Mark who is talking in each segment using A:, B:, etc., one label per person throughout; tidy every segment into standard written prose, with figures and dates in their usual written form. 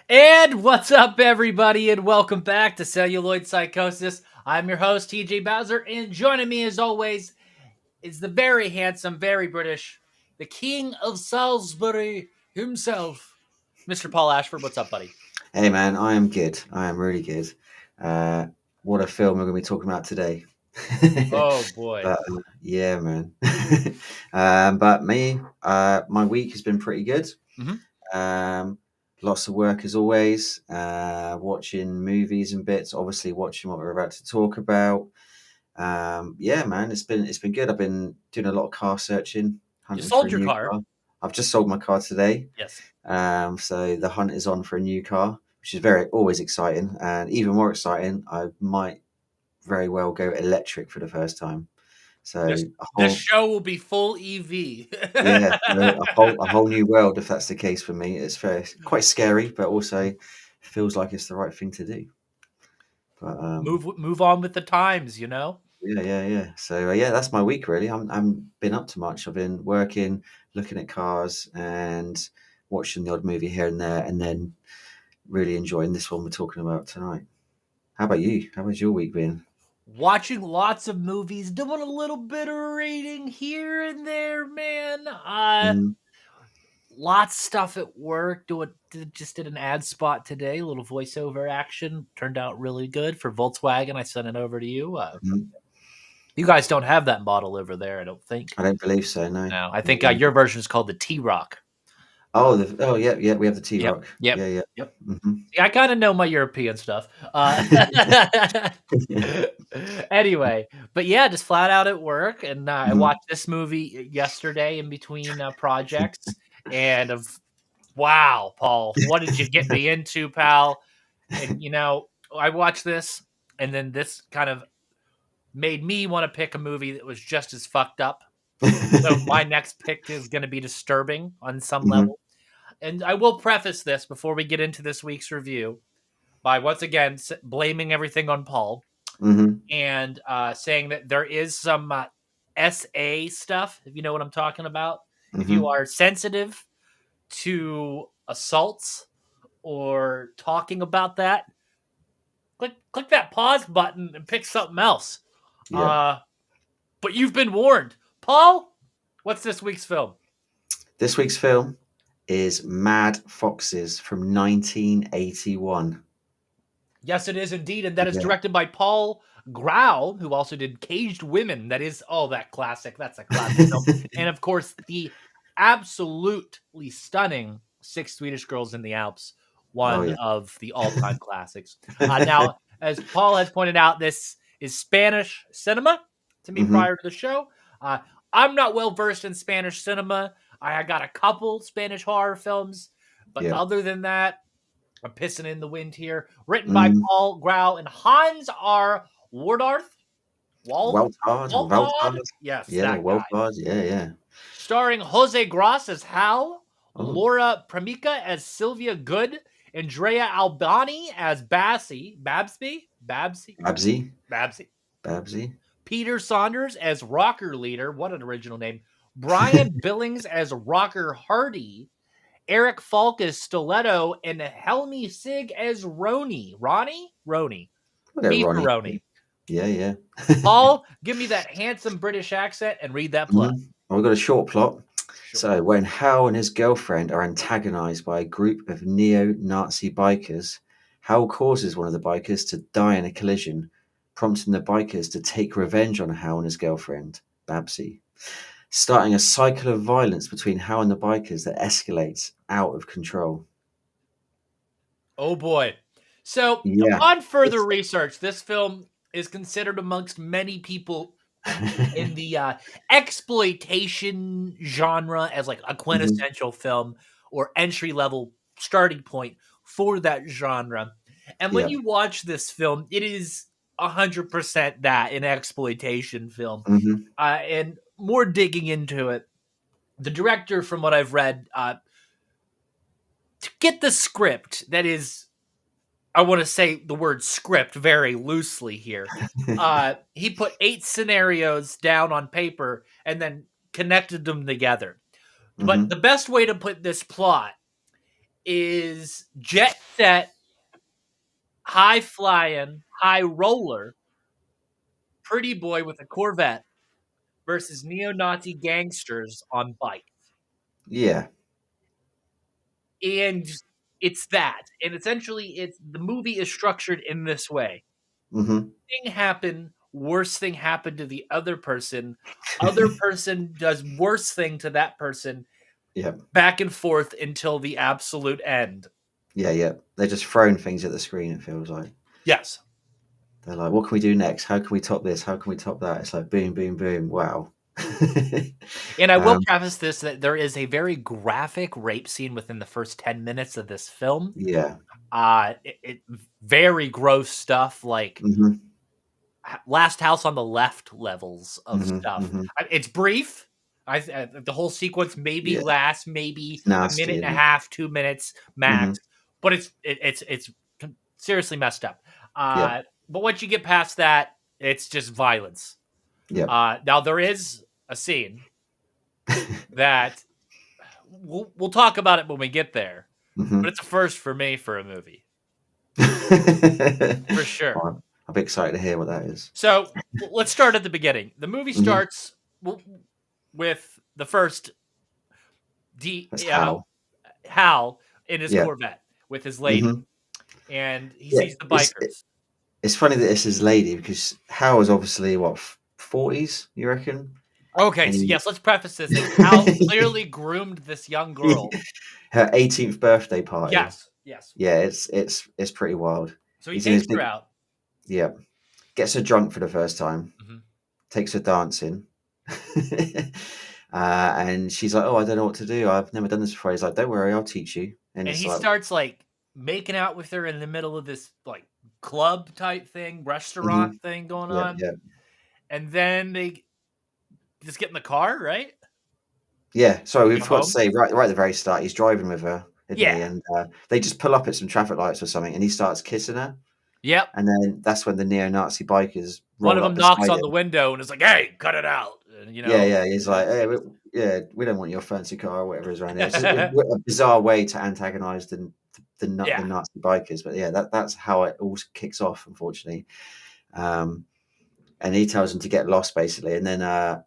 A: And what's up, everybody, and welcome back to Celluloid Psychosis. I'm your host, TJ Bowser, and joining me, as always, is the very handsome, very British, the King of Salisbury himself, Mr. Paul Ashford. What's up, buddy?
B: Hey man, I am good. I am really good. Uh, what a film we're going to be talking about today.
A: Oh, boy.
B: Yeah, man. But me, my week has been pretty good.
A: Mm-hmm.
B: Um, Lots of work as always. Watching movies and bits. Obviously, watching what we're about to talk about. Yeah, man, it's been good. I've been doing a lot of car searching,
A: You
B: hunting for
A: sold
B: a
A: your
B: new
A: car.
B: car. I've just sold my car today.
A: Yes.
B: So the hunt is on for a new car, which is very always exciting, and even more exciting, I might very well go electric for the first time. So
A: This,
B: a
A: this
B: whole
A: show will be full EV.
B: yeah, a whole new world if that's the case for me. It's very quite scary, but also feels like it's the right thing to do. But
A: Move on with the times, you know?
B: yeah. So yeah, that's my week really. I'm been up to much. I've been working, looking at cars, and watching the odd movie here and there, and then really enjoying this one we're talking about tonight. How about you? How has your week been?
A: Watching lots of movies, doing a little bit of reading here and there, man.
B: Mhm,
A: Lots of stuff at work. Just did an ad spot today. A little voiceover action turned out really good for Volkswagen. I sent it over to you.
B: mhm.
A: You guys don't have that model over there, I don't think.
B: I don't believe so. No.
A: No, I think
B: No.
A: your version is called the T Rock.
B: Yeah. We have the T
A: Yep,
B: Rock.
A: yep,
B: Yeah.
A: yep.
B: Hmm.
A: Yeah, I kind of know my European stuff. Anyway, but yeah, just flat out at work, and I
B: Hmm.
A: watched this movie yesterday in between projects, and wow, Paul, what did you get me into, pal? And I watched this, and then this kind of made me want to pick a movie that was just as fucked up. So my next pick is going to be disturbing on some
B: Hmm.
A: level. And I will preface this before we get into this week's review by once again blaming everything on Paul
B: Hmm.
A: and saying that there is some SA stuff, if you know what I'm talking about. If you
B: Hmm.
A: are sensitive to assaults or talking about that, click that pause button and pick something else.
B: Yeah.
A: Uh, but you've been warned. Paul, what's this week's film?
B: This week's film is Mad Foxes from 1981.
A: Yes, it is indeed, and that is
B: Yeah.
A: directed by Paul Grau, who also did Caged Women. That is, that classic. That's a classic film. And of course, the absolutely stunning Six Swedish Girls in the Alps,
B: Oh
A: one
B: yeah.
A: of the all-time classics. Now, as Paul has pointed out, this is Spanish cinema to me
B: Hmm.
A: prior to the show. Uh, I'm not well versed in Spanish cinema. I got a couple Spanish horror films, but
B: Yeah.
A: other than that, I'm pissing in the wind here. Written by
B: Mm.
A: Paul Grau and Hans R. Wardarth. Waltod?
B: Weltard.
A: Yes,
B: Yeah,
A: that guy.
B: Weltard. Yeah.
A: Starring Jose Gross as Hal,
B: Oh,
A: Laura Premica as Sylvia Good, Andrea Albani as
B: Babsy.
A: Babsy,
B: Babsy.
A: Peter Saunders as Rocker Leader. What an original name. Brian Billings as Rocker Hardy, Eric Falk as Stiletto, and Helmy Sig as Roni. Roni.
B: Hello,
A: Me for
B: Ronnie.
A: Roni.
B: Yeah.
A: Paul, give me that handsome British accent and read that plot.
B: Mhm. Well, we've got a short plot.
A: Sure.
B: So, when Hal and his girlfriend are antagonized by a group of neo Nazi bikers, Hal causes one of the bikers to die in a collision, prompting the bikers to take revenge on Hal and his girlfriend, Babsy, starting a cycle of violence between Hal and the bikers that escalates out of control.
A: Oh boy. So,
B: Yeah.
A: upon further
B: It's.
A: research, this film is considered amongst many people in the exploitation genre as like a
B: Mhm.
A: quintessential film or entry level starting point for that genre. And when
B: Yeah.
A: you watch this film, it is 100% that an exploitation film.
B: Hmm.
A: And more digging into it, the director, from what I've read, to get the script that is, I want to say the word script very loosely here. He put 8 scenarios down on paper and then connected them together. But
B: Hmm.
A: the best way to put this plot is jet set, high flying, high roller, pretty boy with a Corvette versus neo-Nazi gangsters on bikes.
B: Yeah.
A: And it's that. And essentially it's the movie is structured in this way.
B: Mm-hmm.
A: Thing happen, worst thing happened to the other person does worse thing to that person,
B: Yeah.
A: back and forth until the absolute end.
B: Yeah, yeah. They're just throwing things at the screen, it feels like.
A: Yes.
B: They're like, what can we do next? How can we top this? How can we top that? It's like boom, boom, boom. Wow.
A: And I will
B: um,
A: preface this that there is a very graphic rape scene within the first 10 minutes of this film.
B: yeah.
A: It very gross stuff, like
B: Mm-hmm.
A: Last House on the Left levels of
B: Mm-hmm.
A: stuff.
B: Mm-hmm.
A: It's brief. The whole sequence maybe
B: Yeah.
A: lasts maybe
B: It's
A: a
B: nasty,
A: minute and a
B: isn't it?
A: half, 2 minutes
B: Mm-hmm.
A: max, but it's seriously messed up.
B: Yep.
A: But once you get past that, it's just violence.
B: Yep.
A: Now there is a scene that we'll talk about it when we get there, but
B: Mm-hmm.
A: it's a first for me for a movie for sure.
B: I'll be excited to hear what that is.
A: So let's start at the beginning. The movie
B: Mm-hmm.
A: starts with the first
B: That's how.
A: Hal in his
B: Yeah.
A: Corvette with his lady,
B: Mm-hmm.
A: and he
B: Yeah.
A: sees the bikers.
B: It's funny that this is lady because Hal is obviously what 40s, you reckon?
A: Okay,
B: And
A: so yes, let's preface this. Hal clearly groomed this young girl.
B: her 18th birthday party.
A: Yes, yes.
B: Yeah, it's pretty wild.
A: So he
B: He's in his
A: takes her
B: big
A: out.
B: yeah, gets her drunk for the first time,
A: Mhm.
B: takes her dancing, and she's like, "Oh, I don't know what to do. I've never done this before." He's like, "Don't worry, I'll teach you." And
A: And
B: it's
A: he
B: like,
A: starts like making out with her in the middle of this like club type thing, restaurant
B: mhm,
A: thing going
B: yeah,
A: on.
B: yeah,
A: And then they just get in the car, right?
B: yeah. Sorry, we
A: Go
B: forgot to
A: home.
B: say right at the very start, he's driving with her, isn't he?
A: Yeah.
B: And they just pull up at some traffic lights or something, and he starts kissing her.
A: Yep.
B: And then that's when the neo-Nazi bikers
A: One of
B: roll
A: them
B: up
A: knocks
B: beside
A: on the
B: him.
A: window and is like, "Hey, cut it out!" And,
B: Yeah, yeah. He's like,
A: it's
B: "Hey,
A: just-
B: we don't want your fancy car or whatever is around here." It's just a bizarre way to antagonize the
A: yeah,
B: Nazi bikers, but yeah, that's how it all kicks off, unfortunately. Um, and he tells them to get lost, basically, and then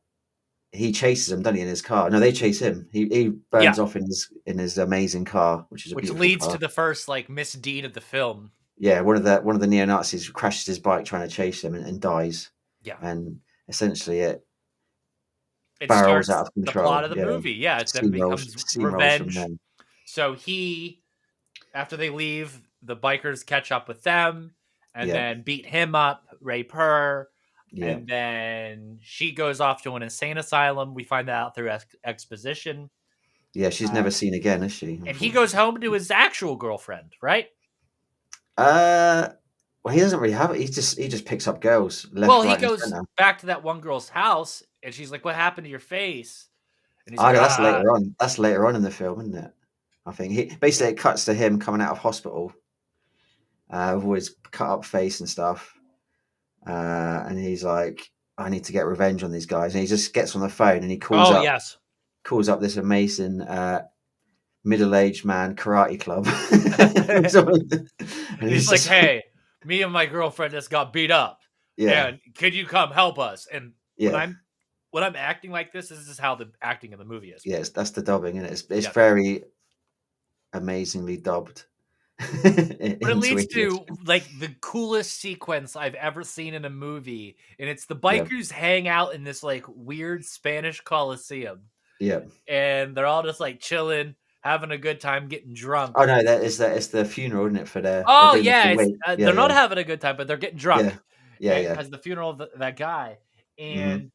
B: he chases them, doesn't he, in his car? No, they chase him. He
A: yeah.
B: burns off in his amazing car, which is a
A: Which
B: beautiful
A: leads
B: car.
A: to the first like misdeed of the film.
B: Yeah, one of the neo Nazis crashes his bike trying to chase him and dies,
A: Yeah,
B: and essentially it
A: it
B: barrels
A: starts
B: out of
A: the plot
B: control.
A: of the
B: Yeah,
A: movie. Yeah, it then
B: steamrolls
A: becomes
B: steamrolls from
A: revenge.
B: them.
A: So after they leave, the bikers catch up with them and
B: Yeah,
A: then beat him up, rape her,
B: yeah,
A: and then she goes off to an insane asylum. We find that out through exposition.
B: yeah. She's
A: Uh,
B: never seen again, is she?
A: and he goes home to his actual girlfriend, right?
B: Uh, well, he doesn't really have it. He just picks up girls
A: Well,
B: left,
A: he
B: right, and
A: goes
B: center.
A: back to that one girl's house, and she's like, "What happened to your face?" And he's
B: Oh
A: like,
B: no, that's
A: "Ah,
B: later on. That's later on in the film, isn't it? I think he basically it cuts to him coming out of hospital, with his cut up face and stuff, and he's like, "I need to get revenge on these guys." And he just gets on the phone and he calls
A: oh
B: up
A: yes."
B: calls up this amazing middle-aged man karate club, and
A: He's
B: he's
A: like,
B: just
A: "Hey, me and my girlfriend just got beat up,
B: yeah,
A: and could you come help us?" And when
B: yeah,
A: I'm acting like this is how the acting in the movie is.
B: yes, that's the dubbing, and it's
A: Yeah.
B: very amazingly dubbed
A: But it
B: into
A: leads
B: English.
A: to like the coolest sequence I've ever seen in a movie, and it's the
B: Yeah,
A: bikers hang out in this like weird Spanish Coliseum,
B: yeah.
A: and they're all just like chilling, having a good time, getting drunk.
B: Oh no, it's the funeral, isn't it? For they're
A: Oh
B: doing
A: yeah,
B: the
A: it's
B: wake. Yeah,
A: they're not
B: yeah,
A: having a good time, but they're getting drunk,
B: yeah, yeah, yeah.
A: because the funeral of that guy,
B: Hmm.
A: and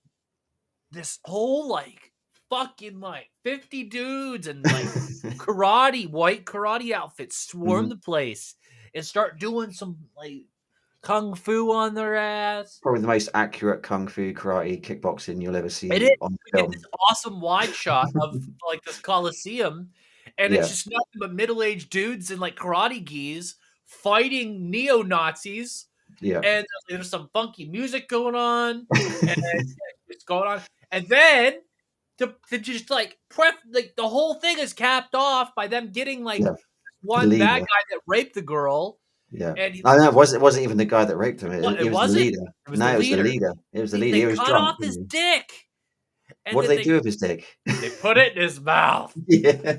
A: this whole like fucking like 50 dudes and like white karate outfits swarm
B: Hmm.
A: the place and start doing some like kung fu on their ass.
B: Probably the most accurate kung fu, karate, kickboxing you'll ever
A: It is.
B: see on
A: We get this
B: film.
A: awesome wide shot of like this coliseum, and it's
B: Yeah,
A: just nothing but middle-aged dudes in like karate gis fighting neo-Nazis,
B: yeah,
A: and there's some funky music going on, and it's going on, and then to just like prep like the whole thing is capped off by them getting like
B: yeah,
A: one bad
B: leader.
A: guy that raped the girl,
B: Yeah.
A: and
B: No, no, it wasn't even the guy that raped him.
A: what?
B: It
A: It
B: was the
A: wasn't.
B: leader.
A: It was the
B: No, it was the
A: leader.
B: leader. It was the leader.
A: They
B: He was
A: cut
B: drunk,
A: off his
B: wasn't
A: dick, and
B: What did
A: then
B: they do with his dick?
A: they put it in his mouth,
B: Yeah.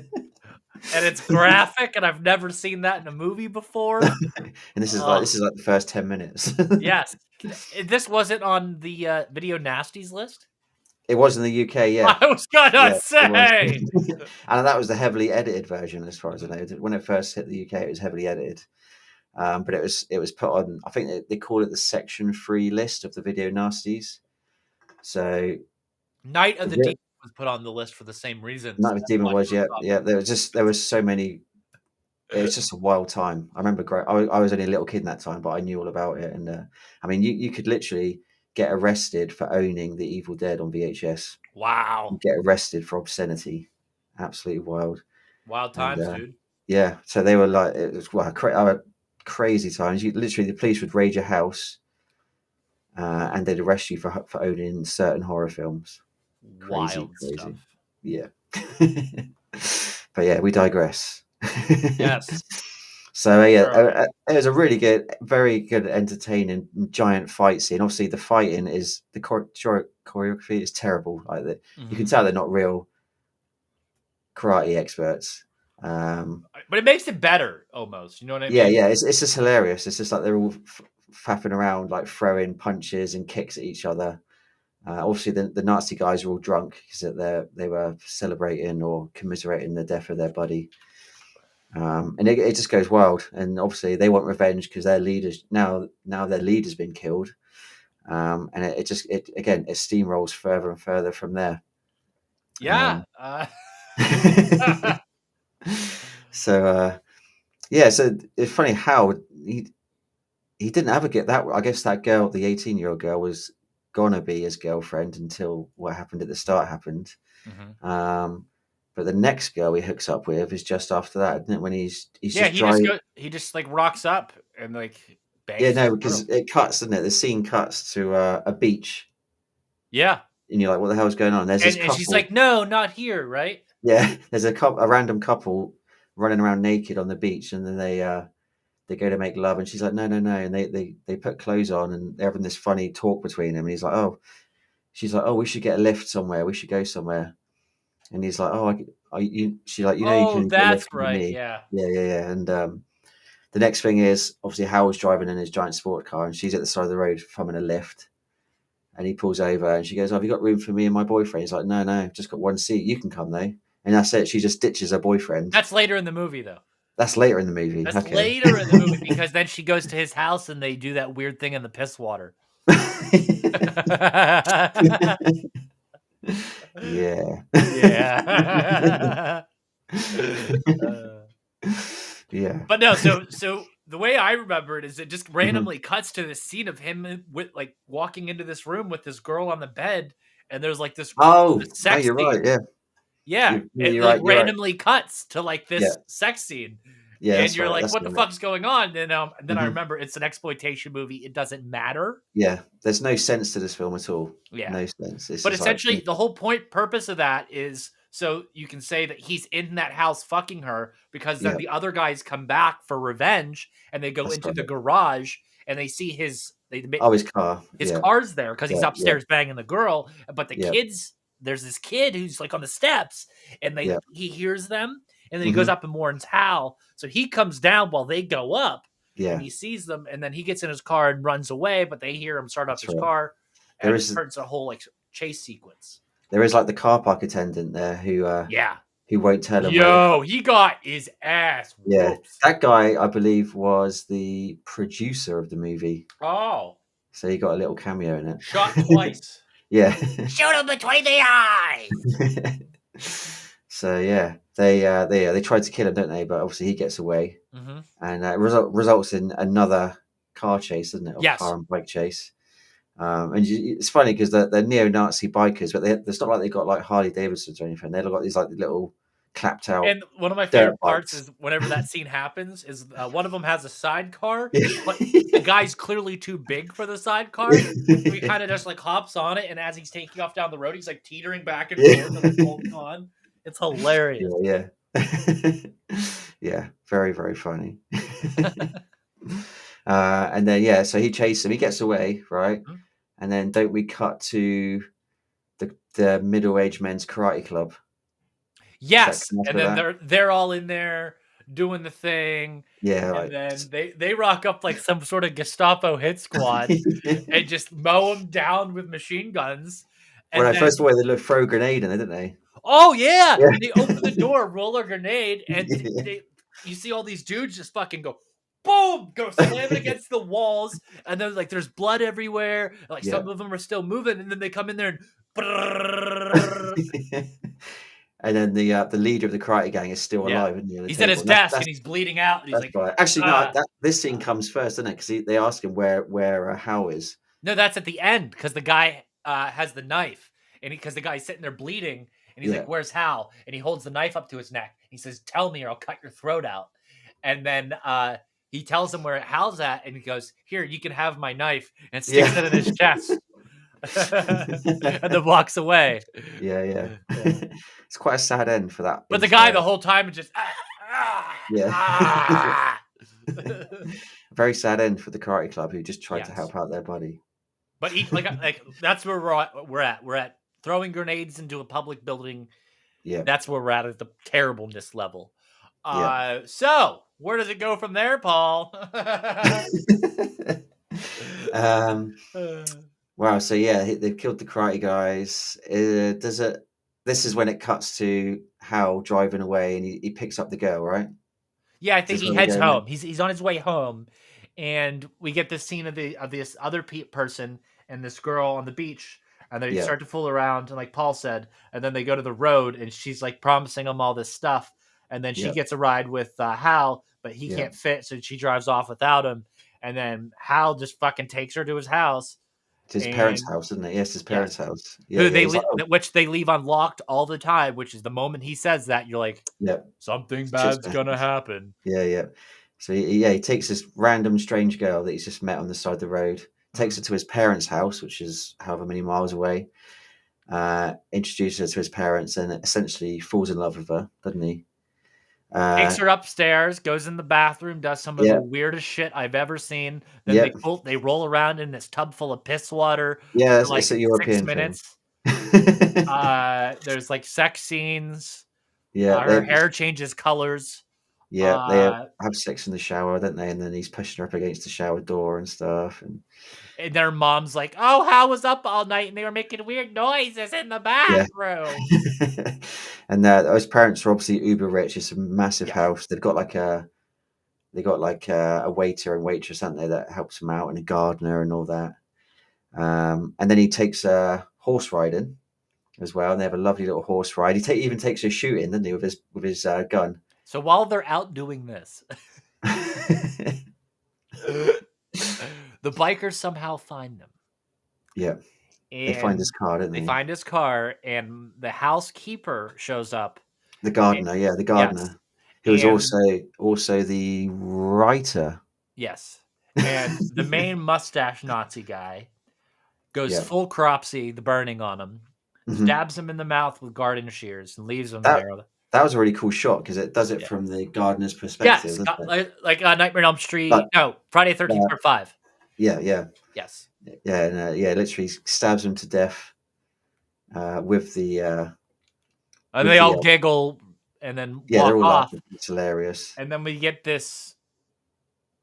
A: and it's graphic, and I've never seen that in a movie before.
B: And this is like the first 10 minutes.
A: Yes. This wasn't on the video nasties list?
B: It was in the UK, yeah.
A: I was gonna
B: Yeah, it was.
A: say.
B: And that was the heavily edited version, as far as I know. When it first hit the UK, it was heavily edited. But it was put on, I think they call it the Section 3 list of the video nasties. So
A: Night of the
B: yeah,
A: Demon was put on the list for the same reasons.
B: Night of the
A: That's
B: Demon
A: why it
B: was, yeah.
A: up.
B: Yeah, there was so many. It was just a wild time. I remember I was only a little kid in that time, but I knew all about it. And I mean, you could literally get arrested for owning The Evil Dead on VHS.
A: Wow.
B: You get arrested for obscenity. Absolutely wild.
A: Wild
B: And
A: times, dude.
B: yeah, so they were like, it was crazy times. You literally, the police would raid your house, and they'd arrest you for owning certain horror films. Crazy.
A: Wild stuff.
B: Yeah. But yeah, we digress.
A: Yes.
B: So yeah,
A: Sure.
B: it was a really good, very good, entertaining, giant fight scene. Obviously, the fighting is the choreography is terrible. Like that, you can
A: Mhm.
B: tell they're not real karate experts.
A: But it makes it better almost. You know what I
B: Yeah,
A: mean?
B: yeah, it's just hilarious. It's just like they're all faffing around, like throwing punches and kicks at each other. Obviously, the Nazi guys are all drunk because they were celebrating or commiserating the death of their buddy. And it just goes wild. And obviously, they want revenge because their leaders now their leader's been killed. And it steamrolls further and further from there.
A: Yeah.
B: So yeah, so it's funny how he didn't ever get that. I guess that girl, the 18-year-old girl, was gonna be his girlfriend until what happened at the start happened.
A: Mhm.
B: But the next girl he hooks up with is just after that, isn't it? When he's
A: Yeah,
B: just driving.
A: he just like rocks up and like
B: Yeah,
A: bangs this
B: no,
A: girl.
B: because it cuts, doesn't it? The scene cuts to a beach,
A: Yeah.
B: and you're like, "What the hell's going on?" There's this
A: And she's
B: couple.
A: like, "No, not here," right?
B: Yeah, there's a random couple running around naked on the beach, and then they go to make love, and she's like, "No, no, no," and they put clothes on, and they're having this funny talk between them, and he's like, "Oh," she's like, "Oh, we should get a lift somewhere. We should go somewhere," and he's like, "Oh, she's like, you can
A: Oh,
B: only get a
A: that's
B: lift with
A: right.
B: me."
A: Yeah.
B: Yeah, yeah, yeah, and the next thing is obviously Howard's driving in his giant sport car, and she's at the side of the road thumbing a lift. And he pulls over and she goes, "Oh, have you got room for me and my boyfriend?" He's like, "No, no, just got one seat. You can come though." And that's it. She just ditches her boyfriend.
A: That's later in the movie, though.
B: That's later in the movie.
A: That's
B: Okay.
A: later in the movie because then she goes to his house and they do that weird thing in the piss water.
B: Yeah.
A: Yeah.
B: Yeah.
A: But no, so the way I remember it is it just
B: Mhm.
A: randomly cuts to this scene of him with like walking into this room with this girl on the bed, and there's like this
B: Oh, no,
A: sex
B: you're right.
A: scene.
B: Yeah.
A: Yeah, it
B: You're
A: like
B: right. You're right.
A: randomly cuts to like
B: Yeah.
A: this sex scene,
B: Yeah,
A: and
B: that's
A: you're
B: right.
A: like,
B: That's
A: "What the
B: right.
A: fuck's going on?" And then I
B: Mhm.
A: remember it's an exploitation movie. It doesn't matter.
B: Yeah. There's no sense to this film at all.
A: Yeah.
B: No sense. It's
A: But
B: just like,
A: essentially, the whole purpose of that is so you can say that he's in that house fucking her because then
B: yeah,
A: the other guys come back for revenge and they go
B: that's
A: into the
B: right.
A: garage and they see
B: Oh, his car.
A: his
B: Yeah.
A: car's there because he's
B: Yeah. Yeah.
A: upstairs banging the girl. But the
B: Yeah.
A: kids, there's this kid who's like on the steps and
B: Yeah.
A: he hears them and then he goes
B: Hmm.
A: up and warns Hal. So he comes down while they go up and
B: Yeah.
A: he sees them and then he gets in his car and runs away. But they hear him start up
B: That's
A: his
B: right.
A: car
B: There
A: and it
B: is
A: turns a whole like chase sequence.
B: There is like the car park attendant there
A: Yeah.
B: who won't tell him where the car.
A: Yo, he got his ass
B: Yeah,
A: whooped.
B: that guy I believe was the producer of the movie,
A: Oh,
B: so he got a little cameo in
A: shot
B: it.
A: twice.
B: Yeah.
A: Shoot him between the eyes.
B: So yeah, they tried to kill him, don't they? But obviously he gets away,
A: Mm-hmm.
B: and results in another car chase, doesn't it? Or
A: Yes.
B: car and bike chase. And it's funny because they're neo-Nazi bikers, but it's not like they've got like Harley Davidsons or anything. They've got these like little clapped out
A: And one of my
B: dirt
A: favorite parts
B: bikes.
A: is whenever that scene happens is one of them has a sidecar,
B: Yeah.
A: but the guy's clearly too big for the sidecar. So he kind of just like hops on it, and as he's taking off down the road, he's like teetering back and
B: Yeah.
A: forth and like holding on. It's hilarious.
B: Yeah, yeah. Yeah, very, very funny. And then so he chases him. He gets away, right?
A: Mhm.
B: And then don't we cut to the middle-aged men's karate club? Does that
A: Yes,
B: come
A: and
B: after
A: then
B: that?
A: they're all in there doing the thing,
B: Yeah,
A: and
B: like
A: then they rock up like some sort of Gestapo hit squad and just mow them down with machine guns,
B: well,
A: and
B: no, first
A: then
B: of all, they throw a grenade in it, didn't they?
A: oh yeah,
B: Yeah.
A: they open the door, roll a grenade, and they you see all these dudes just fucking go boom, go slam it against the walls, and then like there's blood everywhere. Like
B: Yeah.
A: some of them are still moving, and then they come in there and
B: And then the leader of the karate gang is still
A: yeah.
B: alive, isn't he, on the
A: He's at his
B: table? And that's
A: desk and
B: that's
A: he's bleeding out, and he's
B: that's
A: like,
B: right. Actually, no,
A: ah.
B: this scene comes first, doesn't it? Because they ask him where Hal is.
A: No, that's at the end because the guy has the knife, and because the guy's sitting there bleeding, and he's like,
B: Yeah.
A: "Where's Hal?" And he holds the knife up to his neck. He says, "Tell me, or I'll cut your throat out." And then he tells him where Hal's at, and he goes, "Here, you can have my knife," and sticks
B: Yeah.
A: it in his chest, and then walks away.
B: Yeah, yeah.
A: Yeah.
B: It's quite a sad end for that
A: But the guy the
B: entire
A: whole time is just
B: yeah.
A: ah.
B: Very sad end for the karate club who just tried to
A: Yes.
B: help out their buddy.
A: But each like that's where we're at. We're at throwing grenades into a public building.
B: Yeah.
A: That's where we're at the terribleness level.
B: Yeah.
A: So where does it go from there, Paul?
B: Um, wow. So yeah, they've killed the karate guys. Does it? This is when it cuts to Hal driving away, and he picks up the girl, right?
A: Yeah, I
B: Is
A: think
B: this
A: he
B: where we
A: heads
B: go next?
A: home. He's on his way home, and we get this scene of this other person and this girl on the beach, and they
B: Yeah,
A: start to fool around, and like Paul said, and then they go to the road, and she's like promising him all this stuff, and then she
B: yeah,
A: gets a ride with Hal, but he
B: yeah.
A: can't fit, so she drives off without him, and then Hal just fucking takes her to his house,
B: To his parents'
A: and
B: house, isn't it? Yes, his
A: yes,
B: parents' house. Yeah,
A: who
B: yeah. He's like, oh,
A: which they leave unlocked all the time, which is the moment he says that you're like,
B: yeah,
A: something
B: it's just
A: bad's gonna happen.
B: yeah, yeah. So he takes this random strange girl that he's just met on the side of the road, takes her to his parents' house, which is however many miles away. Introduces her to his parents, and essentially falls in love with her, doesn't he?
A: Takes
B: Uh,
A: her upstairs, goes in the bathroom, does some of the
B: yeah,
A: weirdest shit I've ever seen. Then
B: yeah,
A: they roll around in this tub full of piss water
B: yeah.
A: for like
B: It's a
A: 6
B: European thing.
A: minutes. There's like sex scenes.
B: Yeah,
A: Her hair changes colors.
B: they
A: Uh,
B: have sex in the shower, don't they? And then he's pushing her up against the shower door and stuff. And
A: and their mom's like, "Oh, Hal was up all night and they were making weird noises in the
B: yeah,
A: bathroom."
B: and those parents are obviously uber rich. It's a massive
A: Yes.
B: house. They got like a waiter and waitress, haven't they, that helps them out, and a gardener and all that. And then he takes horse riding as well, and they have a lovely little horse ride. Even takes her shooting, doesn't he, with his gun.
A: So while they're out doing this, the bikers somehow find them.
B: Yeah, they find his
A: And
B: car, don't
A: they
B: they?
A: find his car, and the housekeeper shows up.
B: The
A: A
B: gardener, yeah, the
A: yes,
B: gardener, who is
A: and
B: also the writer.
A: yes, and the main mustache Nazi guy goes
B: Yeah,
A: full Cropsy, the burning on him,
B: hmm
A: stabs him in the mouth with garden shears, and leaves him
B: that
A: there.
B: that was a really cool shot because it does it
A: Yeah.
B: from the gardener's perspective,
A: Yes,
B: doesn't
A: got
B: it?
A: like, Nightmare on Elm
B: But
A: Street no, Friday the 13th
B: uh,
A: Part 5.
B: yeah, yeah,
A: Yes.
B: yeah, and literally stabs him to death
A: And
B: with
A: they
B: the
A: all giggle and then
B: yeah, they're
A: walk
B: all
A: off,
B: laughing. It's hilarious.
A: and then we get this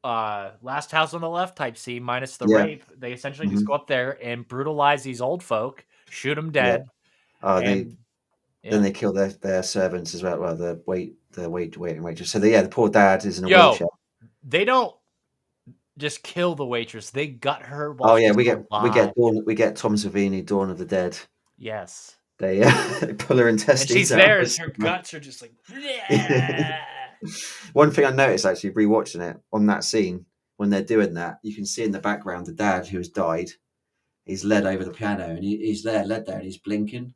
A: last house on the left type scene minus the
B: Yeah,
A: rape. They essentially just
B: hmm
A: go up there and brutalize these old folk, shoot them
B: yeah.
A: dead,
B: They
A: and
B: then
A: yeah.
B: they kill their servants as well. Well, wait and waitress. So the poor dad is in a
A: Yo,
B: wheelchair.
A: they don't just kill the waitress; they gut her while
B: Oh yeah,
A: she's alive.
B: we get Tom Savini, Dawn of the Dead.
A: Yes,
B: They they pull her
A: and
B: intestines
A: she's
B: out of
A: there,
B: her
A: and her
B: stomach.
A: guts are just like. "Bleh."
B: One thing I noticed actually rewatching it on that scene when they're doing that, you can see in the background the dad who has died. He's led over the piano and he's led there, and he's blinking.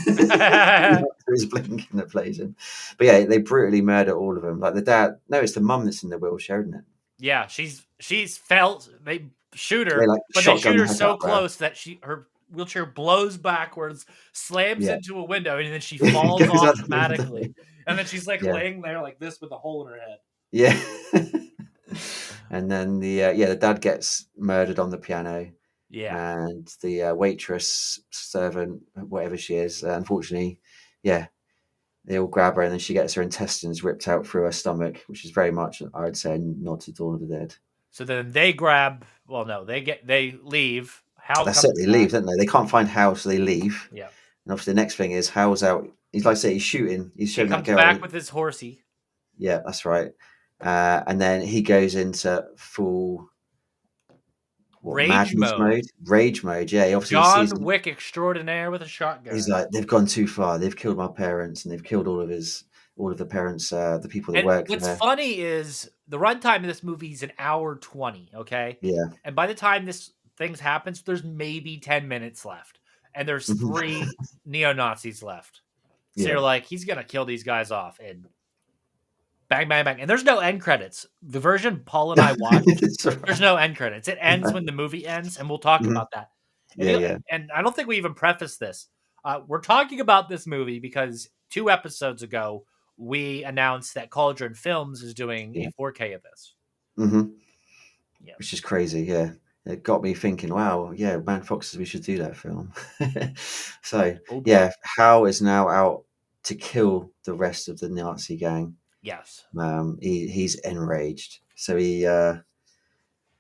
B: He's blinking that plays him. But yeah, they brutally murder all of them. Like the dad, no, it's the mum that's in the wheelchair, isn't it?
A: Yeah, she's felt they shoot
B: They
A: her,
B: like
A: but they shoot
B: shotgun
A: her
B: her
A: so
B: up there.
A: close that her wheelchair blows backwards, slams
B: Yeah,
A: into a window, and then she falls
B: goes
A: off
B: out the window.
A: dramatically. And then she's like
B: Yeah.
A: laying there like this with a hole in her head.
B: Yeah. And then the dad gets murdered on the piano,
A: Yeah.
B: and the waitress, servant, whatever she is, unfortunately, yeah, they all grab her, and then she gets her intestines ripped out through her stomach, which is very much, I'd say, a nod to Dawn of the Dead.
A: So then they grab. Well, no, they leave. Hal
B: That's it.
A: comes
B: They
A: back.
B: leave, don't they? They can't find Hal, so they leave.
A: Yeah.
B: And obviously, the next thing is Hal's out. He's like I say, he's shooting. He's
A: He
B: showing that
A: comes
B: girl.
A: back with his horsey.
B: Yeah, that's right. And then he goes into full
A: Rage
B: madness
A: mode.
B: mode, rage mode. Yeah, he obviously sees.
A: John Wick extraordinaire with a shotgun.
B: He's like, they've gone too far. They've killed my parents, and they've killed all of the parents, the people that
A: And
B: work
A: what's
B: there.
A: funny is the runtime of this movie is an hour 20, okay?
B: Yeah.
A: And by the time this things happens, there's maybe 10 minutes left. And there's 3 neo-Nazis left. So
B: Yeah.
A: you're like, he's gonna kill these guys off. And bang, bang, bang. And there's no end credits. The version Paul and I watched, there's no end credits. It ends when the movie ends, and we'll talk
B: Mhm.
A: about that. And,
B: Yeah.
A: and I don't think we even prefaced this. We're talking about this movie because 2 episodes ago, we announced that Cauldron Films is doing
B: Yeah.
A: a 4K of this.
B: Mm-hmm.
A: Yeah.
B: Which is crazy. Yeah. It got me thinking, wow, yeah, Man Foxes, we should do that film. So,
A: Oh, boy.
B: yeah, Hal is now out to kill the rest of the Nazi gang.
A: Yes.
B: He's enraged. So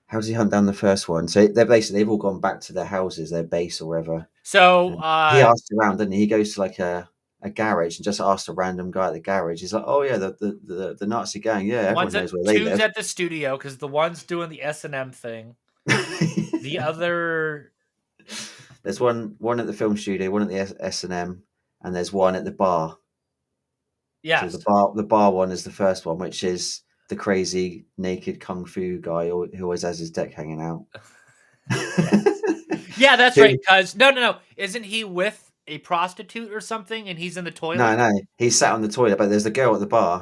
B: how does he hunt down the first one? So they've all gone back to their houses, their base or whatever.
A: So
B: He asks around, doesn't he? He goes to like a garage and just asks a random guy at the garage. He's like, "Oh yeah, the Nazi gang. Yeah, everyone knows where they
A: two's
B: live."
A: at the studio because the one's doing the S&M thing. The other,
B: There's one at the film studio, one at the S&M, and there's one at the bar.
A: yes.
B: So the bar one is the first one, which is the crazy naked kung fu guy who always has his dick hanging out.
A: Yeah, that's right. Because no, isn't he with a prostitute or something, and he's in the toilet?
B: No, he's sat on the toilet, but there's a girl at the bar.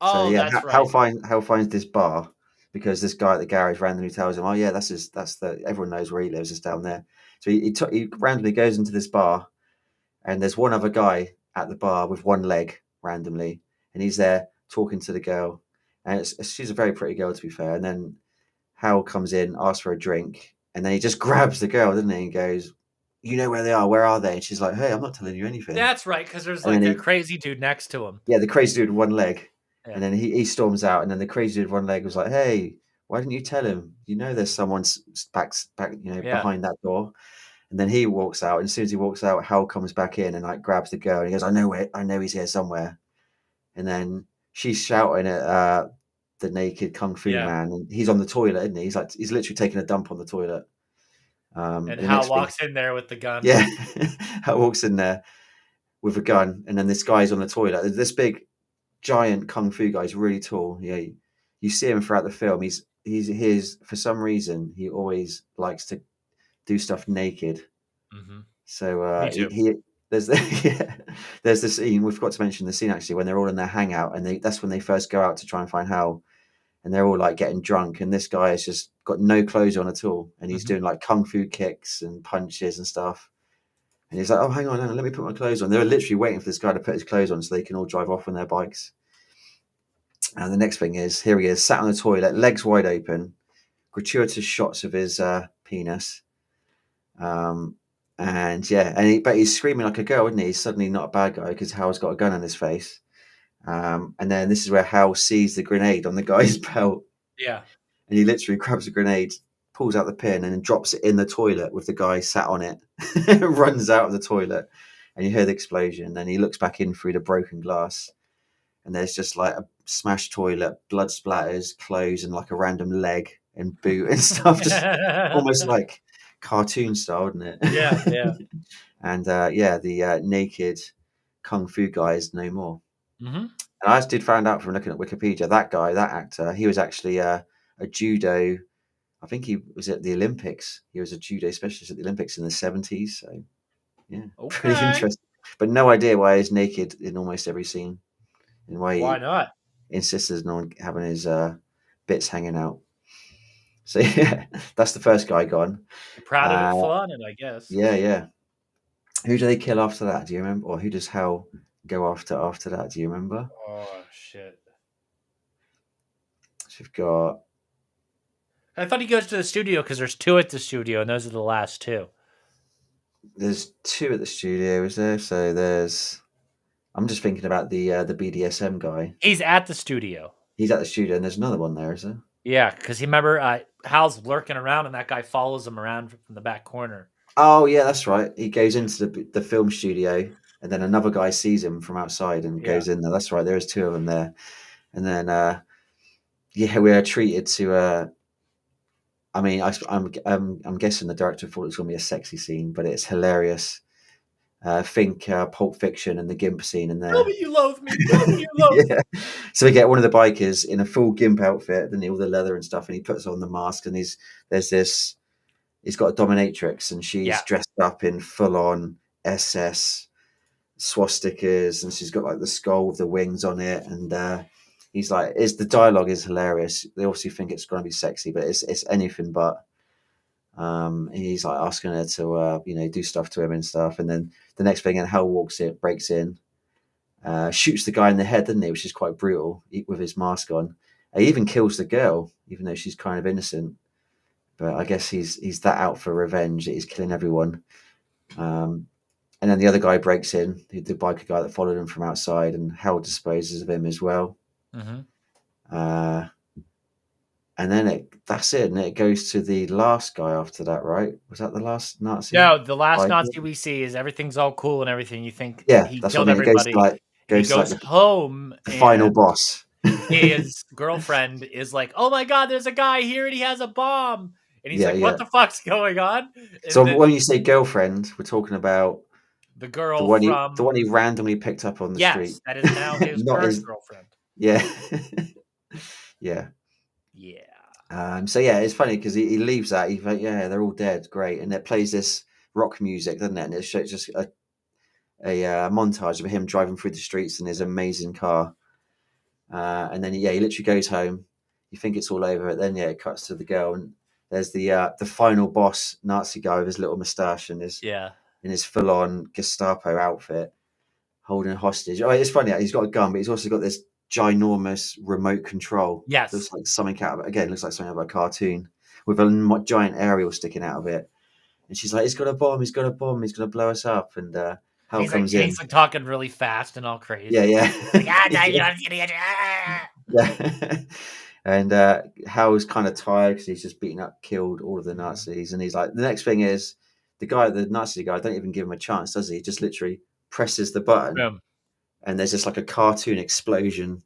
B: So
A: Oh,
B: yeah,
A: that's
B: Hal
A: right.
B: finds this bar because this guy at the garage randomly tells him, "Oh yeah, everyone knows where he lives. It's down there." So he randomly goes into this bar, and there's one other guy at the bar with one leg randomly, and he's there talking to the girl, and she's a very pretty girl to be fair. And then Hal comes in, asks for a drink, and then he just grabs the girl, doesn't he, and goes, "You know where they are? Where are they?" And she's like, "Hey, I'm not telling you anything."
A: That's right. Because there's
B: And
A: like
B: then
A: that crazy dude next to him.
B: the crazy dude with one leg.
A: Yeah.
B: And then he storms out, and then the crazy dude with one leg was like, "Hey, why didn't you tell him? You know, there's someone back,
A: Yeah.
B: behind that door." And then he walks out, and as soon as he walks out, Hal comes back in and like grabs the girl, and he goes, I know he's here somewhere." And then she's shouting at the naked kung fu
A: Yeah.
B: man, and he's on the toilet, isn't he? He's literally taking a dump on the toilet.
A: And
B: The
A: Hal
B: next thing,
A: walks in there with the gun.
B: yeah, Hal walks in there with a gun, and then this guy's on the toilet. This big giant kung fu guy is really tall. Yeah, you see him throughout the film. He's for some reason he always likes to do stuff naked.
A: Mm-hmm.
B: So
A: Me too.
B: there's there's the scene we forgot to mention the scene actually when they're all in their hangout, and that's when they first go out to try and find Hal, and they're all like getting drunk, and this guy has just got no clothes on at all, and he's doing like kung fu kicks and punches and stuff. And he's like, "Oh, hang on, let me put my clothes on." They were literally waiting for this guy to put his clothes on so they can all drive off on their bikes. And the next thing is, here he is, sat on the toilet, legs wide open, gratuitous shots of his penis. But he's screaming like a girl, isn't he? He's suddenly not a bad guy because Hal's got a gun in his face. And then this is where Hal sees the grenade on the guy's belt.
A: Yeah.
B: And he literally grabs a grenade, pulls out the pin, and then drops it in the toilet with the guy sat on it. Runs out of the toilet, and you hear the explosion. Then he looks back in through the broken glass, and there's just like a smashed toilet, blood splatters, clothes, and like a random leg and boot and stuff, just almost like cartoon style, isn't it?
A: Yeah.
B: And the naked kung fu guy is no more.
A: Mm-hmm.
B: And I did find out from looking at Wikipedia that actor, he was actually a judo. I think he was at the Olympics. He was a judo specialist at the Olympics in the 70s. So yeah, pretty
A: Okay.
B: interesting. But no idea why he's naked in almost every scene, and why
A: Why
B: he
A: not?
B: insists on having his bits hanging out. So yeah, that's the first guy gone.
A: You're proud of it, fun, and I guess.
B: Yeah. Who do they kill after that? Do you remember? Or who does Hal go after that? Do you remember?
A: Oh shit!
B: So you've got
A: I thought he goes to the studio because there's two at the studio, and those are the last two.
B: there's two at the studio, is there? So there's I'm just thinking about the BDSM guy.
A: He's at the studio.
B: He's at the studio, and there's another one there, is there?
A: Yeah, because he remember Hal's lurking around, and that guy follows him around from the back corner.
B: Oh yeah, that's right. He goes into the film studio, and then another guy sees him from outside and
A: Yeah.
B: goes in there. That's right. There is two of them there, and then yeah, we are treated to. I mean, I'm guessing the director thought it was going to be a sexy scene, but it's hilarious. Think Pulp Fiction and the Gimp scene in
A: Tell
B: there.
A: me you love me. Tell me you love me.
B: Yeah. So we get one of the bikers in a full Gimp outfit, then all the leather and stuff, and he puts on the mask, and there's this. He's got a dominatrix, and she's
A: Yeah.
B: dressed up in full on SS swastikas, and she's got like the skull with the wings on it, and he's like, "Is the dialogue is hilarious." They obviously think it's going to be sexy, but it's anything but. He's like asking her to, do stuff to him and stuff, and then the next thing, and Hal breaks in, shoots the guy in the head, doesn't he? Which is quite brutal with his mask on. He even kills the girl, even though she's kind of innocent. But I guess he's that out for revenge that he's killing everyone. And then the other guy breaks in, the biker guy that followed him from outside, and Hal disposes of him as well.
A: Mm-hmm.
B: And then that's it, and it goes to the last guy after that, right? Was that the last Nazi?
A: No, the last
B: biker?
A: Nazi we see is everything's all cool and everything. You think
B: Yeah,
A: he
B: that's
A: killed
B: what I mean. It
A: everybody. He
B: goes to
A: goes home,
B: the
A: and
B: final boss.
A: his girlfriend is like, "Oh my god, there's a guy here and he has a bomb." And he's
B: Yeah,
A: like,
B: yeah.
A: "What the fuck's going on?" And
B: So
A: then
B: when you say girlfriend, we're talking about
A: the
B: the
A: girl
B: one
A: from
B: he randomly picked up on the street.
A: yes, that is now his
B: Not
A: current
B: his.
A: girlfriend.
B: Yeah, yeah.
A: Yeah.
B: So yeah, it's funny because he leaves that. He's like, yeah, they're all dead, great, and it plays this rock music, doesn't it? And it shows just a montage of him driving through the streets in his amazing car, and then he literally goes home. You think it's all over, but then it cuts to the girl, and there's the final boss Nazi guy with his little moustache and
A: Yeah.
B: in his full on Gestapo outfit, holding a hostage. Oh, it's funny. He's got a gun, but he's also got this ginormous remote control.
A: Yes.
B: Looks like something out of it. Again, looks like something out of a cartoon with a giant aerial sticking out of it. And she's like, "He's got a bomb. He's got a bomb. He's going to blow us up." And Hal comes in.
A: He's like talking really fast and all crazy.
B: Yeah.
A: Like,
B: Yeah. And Hal's kind of tired because he's just killed all of the Nazis. And he's like, the next thing is the Nazi guy, don't even give him a chance, does he? He just literally presses the button.
A: Boom.
B: And there's just like a cartoon explosion.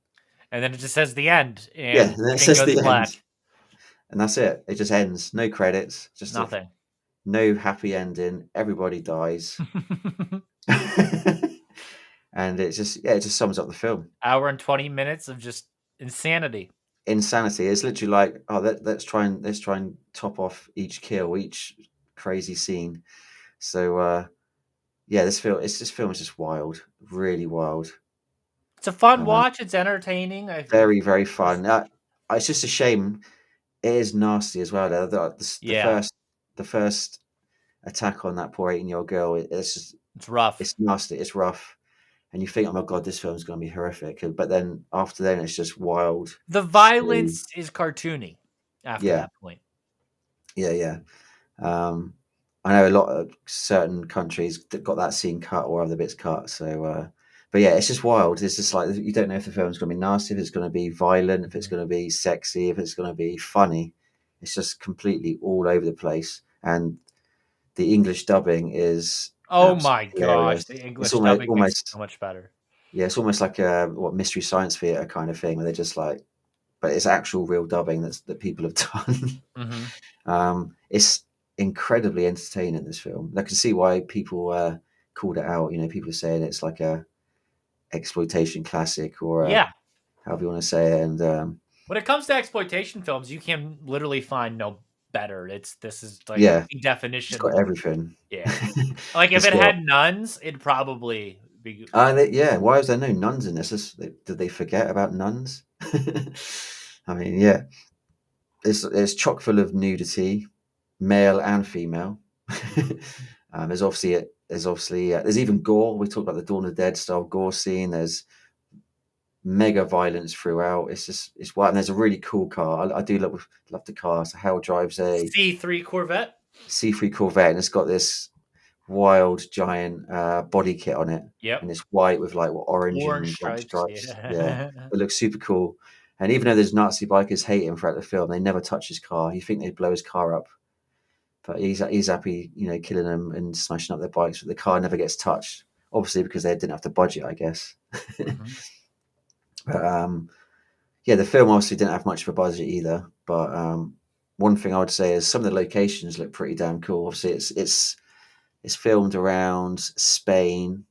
A: And then it just says the end. And
B: yeah, and then it says the
A: black.
B: end. And that's it. It just ends. No credits. Just
A: nothing.
B: No happy ending. Everybody dies. And it just sums up the film.
A: Hour and 20 minutes of just insanity.
B: Insanity. It's literally like, let's try and top off each kill, each crazy scene. So this film is just wild, really wild.
A: It's a fun watch. It's entertaining.
B: Very, very fun. It's just a shame. It is nasty as well. The first attack on that poor 18-year-old girl. It's
A: rough.
B: It's nasty. It's rough. And you think, oh my god, this film's going to be horrific. But then after then, it's just wild.
A: The violence is cartoony after that point.
B: Yeah. I know a lot of certain countries that got that scene cut or other bits cut. So, but yeah, it's just wild. It's just like you don't know if the film's going to be nasty, if it's going to be violent, if it's going to be sexy, if it's going to be funny. It's just completely all over the place. And the English dubbing is
A: my
B: hilarious.
A: gosh, the English dubbing makes it so much better.
B: Yeah, it's almost like a Mystery Science Theater kind of thing, where they're just like, but it's actual real dubbing that people have done.
A: Mm-hmm.
B: It's incredibly entertaining, this film. I can see why people called it out. People are saying it's like a exploitation classic, or however you want to say it. And
A: when it comes to exploitation films, you can literally find no better. This is like the definition.
B: It's got everything.
A: Yeah, like if it had nuns, it'd probably be.
B: Why is there no nuns in this? Did they forget about nuns? I mean, it's chock full of nudity, male and female. There's obviously there's obviously there's even gore. We talked about the Dawn of the Dead style gore scene. There's mega violence throughout. It's wild. And there's a really cool car. I do love the car. So Hal drives a
A: C3 Corvette.
B: C3 Corvette, and it's got this wild giant body kit on it,
A: Yep.
B: and it's white with like orange
A: Orange
B: and white
A: stripes.
B: stripes. Yeah,
A: Yeah.
B: it looks super cool. And even though there's Nazi bikers hate him throughout the film, they never touch his car. You think they'd blow his car up, but he's happy, killing them and smashing up their bikes. But the car never gets touched, obviously because they didn't have the budget, I guess.
A: Mhm.
B: But yeah, the film obviously didn't have much of a budget either. But one thing I would say is some of the locations look pretty damn cool. Obviously, it's filmed around Spain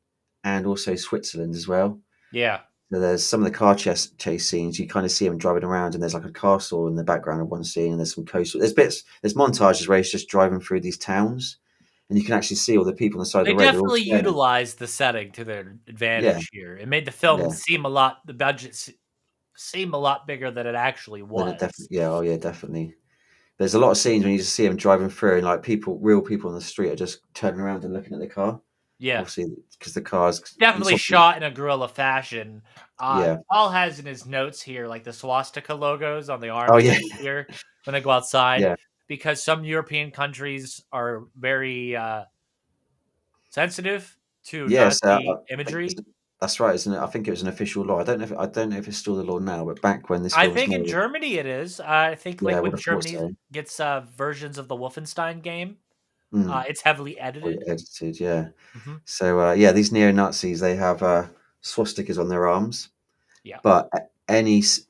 B: and also Switzerland as well.
A: Yeah.
B: So there's some of the car chase scenes. You kind of see him driving around, and there's like a castle in the background of one scene, and there's some coastal. There's montages where he's just driving through these towns, and you can actually see all the people on the side of
A: They
B: the road. They're all
A: definitely
B: staring.
A: utilized the setting to their
B: Yeah,
A: advantage here. It made the film
B: yeah.
A: seem the budget seem a lot bigger than it actually
B: Then it
A: was.
B: definitely, yeah, oh yeah, definitely. There's a lot of scenes when you just see him driving through, and like real people on the street are just turning around and looking at the car.
A: Yeah.
B: Obviously, because the car's
A: Definitely shot in a guerrilla fashion.
B: Yeah.
A: Paul has in his notes here like the swastika logos on the
B: Oh
A: arms
B: yeah,
A: here when they go outside,
B: yeah.
A: because some European countries are very sensitive to
B: Yes,
A: Nazi imagery.
B: that's right, isn't it? I think it was an official law. I don't know if it's still the law now, but back when this
A: I
B: film was
A: think in
B: made,
A: Germany it is. I think
B: yeah, I
A: like
B: would
A: when
B: have thought
A: Germany
B: so.
A: gets versions of the Wolfenstein game,
B: Mm,
A: it's heavily
B: or
A: edited.
B: edited, yeah.
A: Hmm.
B: So yeah, these neo Nazis they have swastikas on their arms,
A: Yeah,
B: but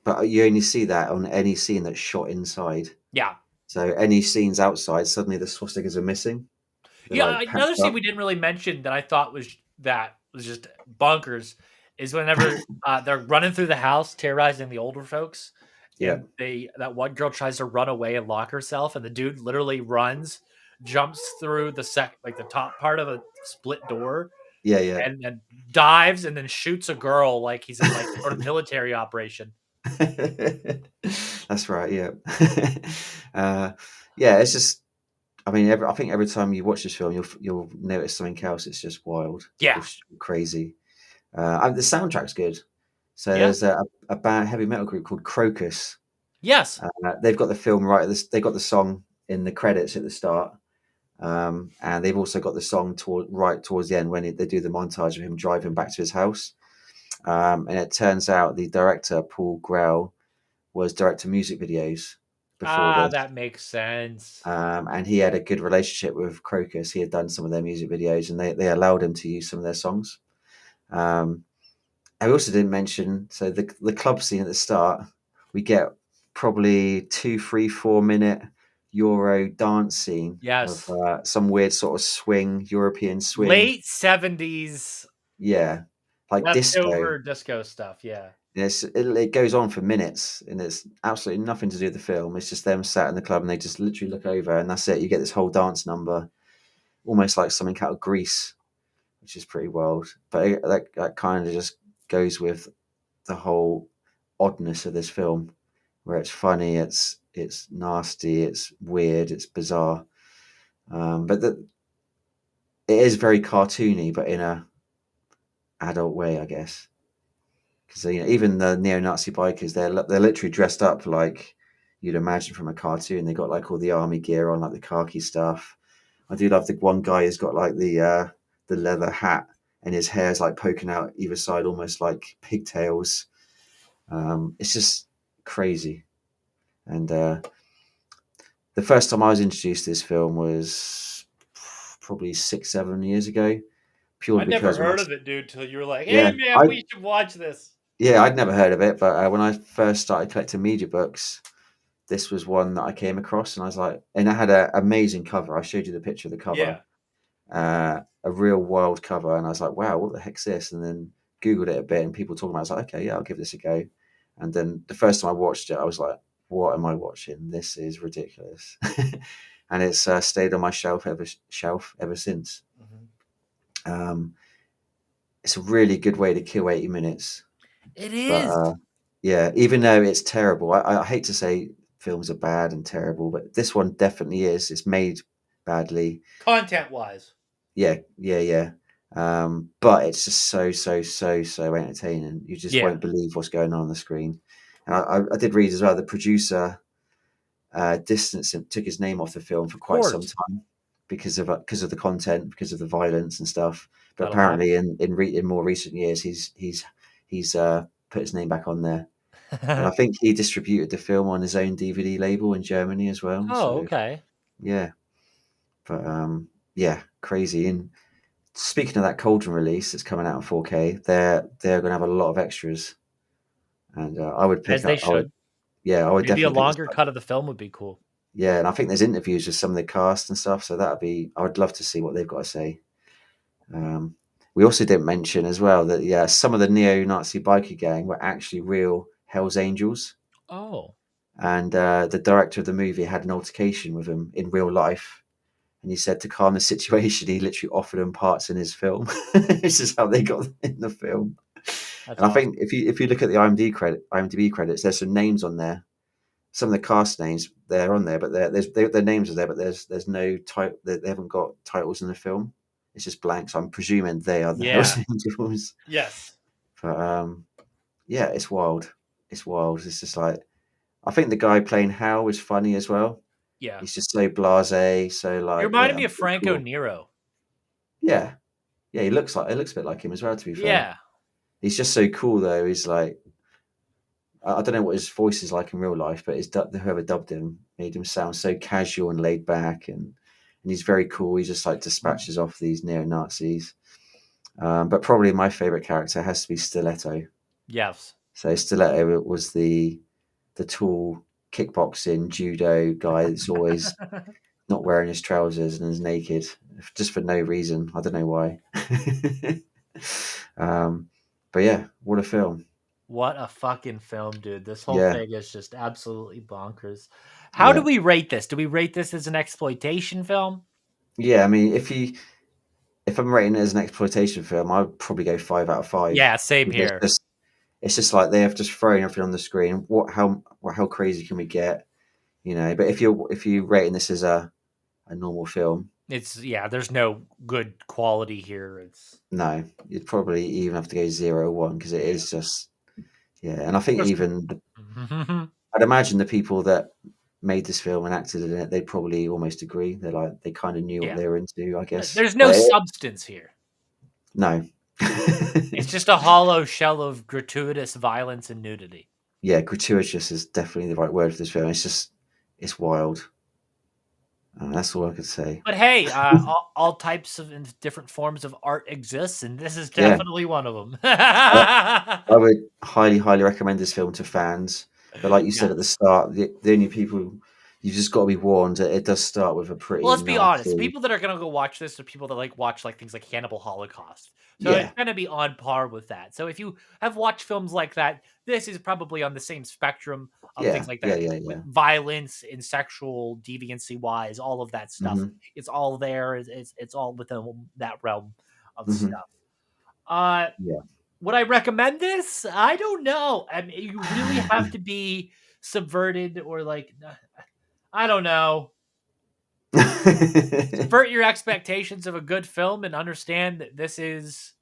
B: but you only see that on any scene that's shot inside.
A: yeah,
B: So any scenes outside, suddenly the swastikas are missing. They're
A: yeah.
B: like
A: Another
B: packed
A: scene
B: up.
A: we didn't really mention that I thought was just bonkers is whenever they're running through the house terrorizing the older folks,
B: Yeah,
A: and that one girl tries to run away and lock herself, and the dude literally runs, jumps through the top part of a split door,
B: yeah, yeah.
A: and then dives and then shoots a girl like he's in like some sort of military operation.
B: That's right. Yeah, yeah. It's just, I mean, I think every time you watch this film, you'll notice something else. It's just wild or
A: Yeah,
B: crazy. And the soundtrack's good. So
A: yeah,
B: there's a band heavy metal group called Crocus.
A: yes.
B: They've got the film right. They got the song in the credits at the start, and they've also got the song right towards the end when they do the montage of him driving back to his house. And it turns out the director Paul Grell was directing music videos before
A: Ah,
B: this.
A: that makes sense.
B: And he had a good relationship with Crocus. He had done some of their music videos, and they allowed him to use some of their songs. Um, I also didn't mention the club scene at the start. We get probably 2, 3, 4 minute Euro dance scene of
A: Yes.
B: some weird sort of swing, European swing.
A: Late 70s
B: Yeah, like disco.
A: leftover disco stuff, yeah.
B: Yes, it goes on for minutes, and it's absolutely nothing to do with the film. It's just them sat in the club, and they just literally look over, and that's it. You get this whole dance number, almost like something out of Grease, which is pretty wild. But that kind of just goes with the whole oddness of this film, where it's funny, it's nasty, it's weird, it's bizarre. But it is very cartoony, but in a adult way, I guess. Because even the neo-Nazi bikers, they're literally dressed up like you'd imagine from a cartoon. They got like all the army gear on, like the khaki stuff. I do love the one guy who's got like the leather hat, and his hair's like poking out either side, almost like pigtails. It's just crazy. And the first time I was introduced to this film was probably 6, 7 years ago, purely
A: I never
B: because when I
A: heard of it, dude, till you were like, "Hey,
B: yeah
A: man,
B: I
A: we should watch this."
B: yeah I'd never heard of it, but when I first started collecting media books, this was one that I came across, and I was like, and it had an amazing cover. I showed you the picture of the cover,
A: Yeah.
B: a real wild cover, and I was like, wow, what the heck's this? And then Googled it a bit, and people talking about it. I was like, okay, yeah, I'll give this a go. And then the first time I watched it, I was like, what am I watching? This is ridiculous. And it's stayed on my shelf ever since.
A: Mhm.
B: Um, it's a really good way to kill 80 minutes.
A: It
B: But
A: is.
B: yeah, even though it's terrible, I hate to say films are bad and terrible, but this one definitely is. It's made badly.
A: Content-wise.
B: Yeah, yeah. But it's just so entertaining. You just
A: Yeah,
B: won't believe what's going on the screen. And I did read as well. The producer distanced him, took his name off the film for
A: of
B: quite some
A: course.
B: time because of the content, because of the violence and stuff. But
A: That'll
B: apparently,
A: happen.
B: in more recent years, he's put his name back on there. And I think he distributed the film on his own DVD label in Germany as well.
A: Oh,
B: So
A: okay.
B: yeah, but yeah, crazy. And speaking of that Cauldron release that's coming out in 4K, they're going to have a lot of extras, and I would
A: As
B: pick
A: they
B: up.
A: should.
B: Yeah, I would
A: Maybe a
B: definitely pick this
A: longer
B: up.
A: cut of the film would be cool.
B: Yeah, and I think there's interviews with some of the cast and stuff, so that'd be. I would love to see what they've got to say. Um, we also didn't mention as well that yeah, some of the neo-Nazi biker gang were actually real Hell's Angels,
A: Oh,
B: and the director of the movie had an altercation with them in real life, and he said to calm the situation, he literally offered them parts in his film. This is how they got in the film.
A: that's
B: And I think
A: awesome.
B: if you look at the IMDb credits, there's some names on there. Some of the cast names they're on there, but their names are there, but there's no title. They haven't got titles in the film. It's just blank. So I'm presuming they are the Hells
A: Yeah.
B: Angels.
A: Yes.
B: But yeah, it's wild. It's wild. It's just like I think the guy playing Hal is funny as well.
A: Yeah.
B: He's just so blasé, so
A: He
B: like
A: reminded
B: yeah,
A: me
B: I'm
A: of
B: so
A: Franco
B: cool.
A: Nero.
B: Yeah, yeah. It looks a bit like him as well. To be fair,
A: Yeah.
B: he's just so cool though. He's like I don't know what his voice is like in real life, but whoever dubbed him made him sound so casual and laid back, and he's very cool. He just like dispatches off these neo Nazis. But probably my favorite character has to be Stiletto.
A: Yes.
B: So Stiletto was the tall kickboxing judo guy that's always not wearing his trousers and is naked just for no reason. I don't know why. um, but yeah, what a film!
A: What a fucking film, dude. This whole
B: Yeah,
A: thing is just absolutely bonkers. How do
B: yeah,
A: we rate this? Do we rate this as an exploitation film?
B: yeah. I mean, if I'm rating it as an exploitation film, I'd probably go 5 out of 5.
A: Yeah, same
B: Because
A: here.
B: it's just like they have just thrown everything on the screen. How crazy can we get? But if you rating this as a normal film,
A: Yeah, there's no good quality here. It's
B: no, you'd probably even have to go 0 1 because it
A: yeah.
B: is just yeah. And I think
A: There's
B: I'd imagine the people that made this film and acted in it, they probably almost agree. They kind of knew what
A: yeah.
B: they were into, I guess.
A: There's no substance here.
B: No.
A: It's just a hollow shell of gratuitous violence and nudity.
B: Yeah, gratuitous is definitely the right word for this film. It's wild. That's all I could say.
A: But hey, all types of and different forms of art exists, and this is
B: Yeah,
A: definitely one of them.
B: I would highly, highly recommend this film to fans. But like you said at the
A: Yes.
B: start, the only people you've just got to be warned. It does start with a
A: Well,
B: pretty
A: let's be honest.
B: nasty.
A: People that are gonna go watch this are people that watch things like Cannibal Holocaust. So it's
B: Yeah,
A: gonna be on par with that. So if you have watched films like that, this is probably on the same spectrum of things
B: yeah,
A: like
B: yeah,
A: that.
B: yeah,
A: With
B: yeah.
A: violence and sexual deviancy wise, all of that stuff.
B: Hmm.
A: It's all there. It's all within that realm of
B: Hmm.
A: stuff. Uh
B: Yeah.
A: would I recommend this? I don't know. I mean, you really have to be subverted or I don't know. Subvert your expectations of a good film and understand that this is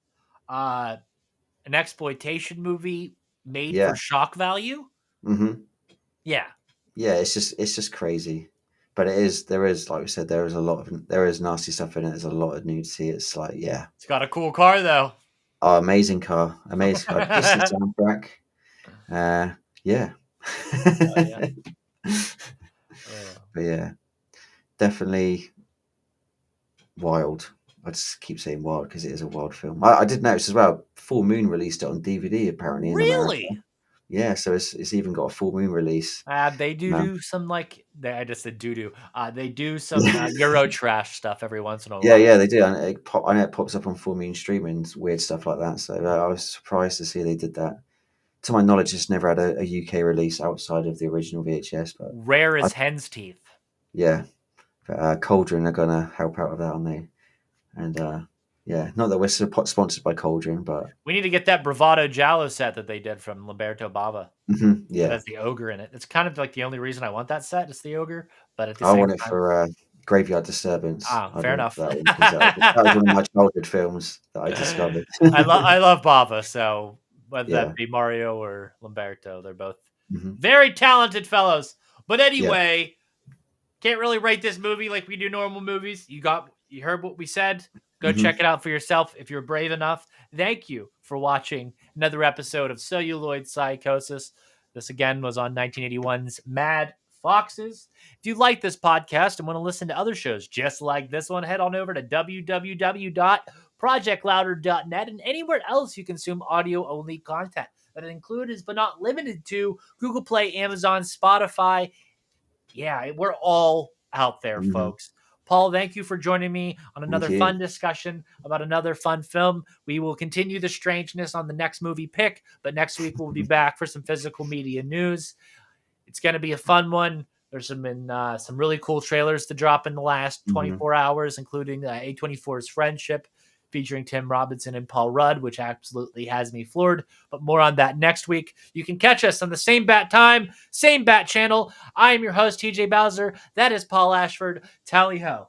A: uh, an exploitation movie made for
B: Yeah.
A: shock value.
B: Hmm.
A: Yeah,
B: Yeah. It's just crazy. But there is like we said there is nasty stuff in it. There's a lot of nudity. It's like yeah,
A: it's got a cool car though.
B: oh, amazing car. Just the soundtrack. Uh, yeah.
A: Oh yeah. Uh,
B: But yeah, definitely wild. I just keep saying wild because it is a wild film. I did notice as well. Full Moon released it on DVD apparently in America.
A: really?
B: Yeah, so it's even got a Full Moon release.
A: They
B: Um,
A: do some I just said doo doo. They do some Euro trash stuff every once in a
B: yeah,
A: while.
B: yeah, they do. And I know it pops up on Full Moon streaming, weird stuff like that. So I was surprised to see they did that. To my knowledge, it's never had a UK release outside of the original VHS. But
A: Rare
B: I,
A: as hen's teeth.
B: yeah, but Cauldron are gonna help out with that, aren't they? And yeah, not that we're sponsored by Cauldron, but
A: We need to get that Bravado Giallo set that they did from Lamberto Bava.
B: mhm,
A: That
B: yeah,
A: has the ogre in it. It's kind of like the only reason I want that set is the ogre, but at the
B: I
A: same
B: want it
A: time,
B: for Graveyard Disturbance. I
A: Fair
B: went
A: enough.
B: for that one because that was one of my childhood films that I discovered.
A: I love Bava, so whether
B: Yeah.
A: that be Mario or Lamberto, they're both
B: Mhm.
A: very talented fellows. But
B: Yeah.
A: anyway, can't really rate this movie like we do normal movies. You heard what we said. Go
B: Mhm.
A: check it out for yourself if you're brave enough. Thank you for watching another episode of Celluloid Psychosis. This again was on 1981's Mad Foxes. If you like this podcast and want to listen to other shows just like this one, head on over to www.projectlouder.net and anywhere else you consume audio-only content. That includes, but not limited to, Google Play, Amazon, Spotify. Yeah, we're all out there,
B: Mhm.
A: folks. Paul, thank you for joining me on another
B: Thank you.
A: fun discussion about another fun film. We will continue the strangeness on the next movie pick, but next week we'll be back for some physical media news. It's going to be a fun one. There's some really cool trailers to drop in the last 24 hours, including A24's Friendship, featuring Tim Robinson and Paul Rudd, which absolutely has me floored. But more on that next week. You can catch us on the same bat time, same bat channel. I am your host, TJ Bowser. That is Paul Ashford. Tally ho.